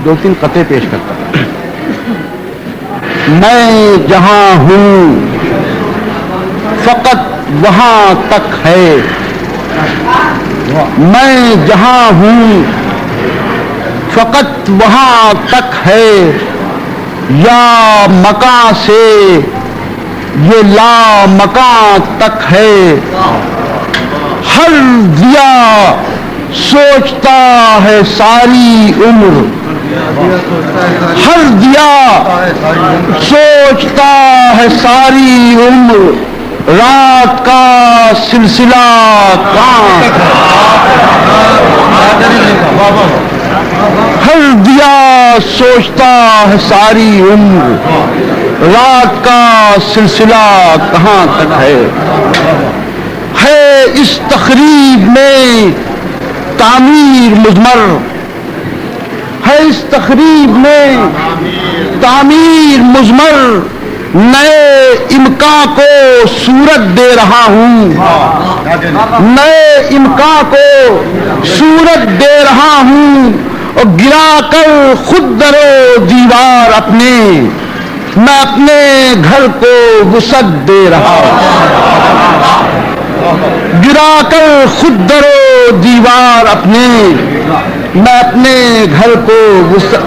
دو تین قطعے پیش کرتا ہوں. میں جہاں ہوں فقط وہاں تک ہے، میں جہاں ہوں فقط وہاں تک ہے، یا مکاں سے یہ لا مکاں تک ہے. ہر دیا سوچتا ہے ساری عمر، ہر دیا سوچتا ہے ساری عمر، رات کا سلسلہ کہاں. ہر دیا سوچتا ہے ساری عمر، رات کا سلسلہ کہاں تک ہے. اس تقریب میں تعمیر مضمر، ہے اس تقریب میں تعمیر مضمر، نئے امکان کو صورت دے رہا ہوں، نئے امکان کو صورت دے رہا ہوں، اور گرا کر خود در و دیوار اپنے میں اپنے گھر کو وسعت دے رہا ہوں. گرا کر خود در و دیوار اپنے میں اپنے گھر کو وسعت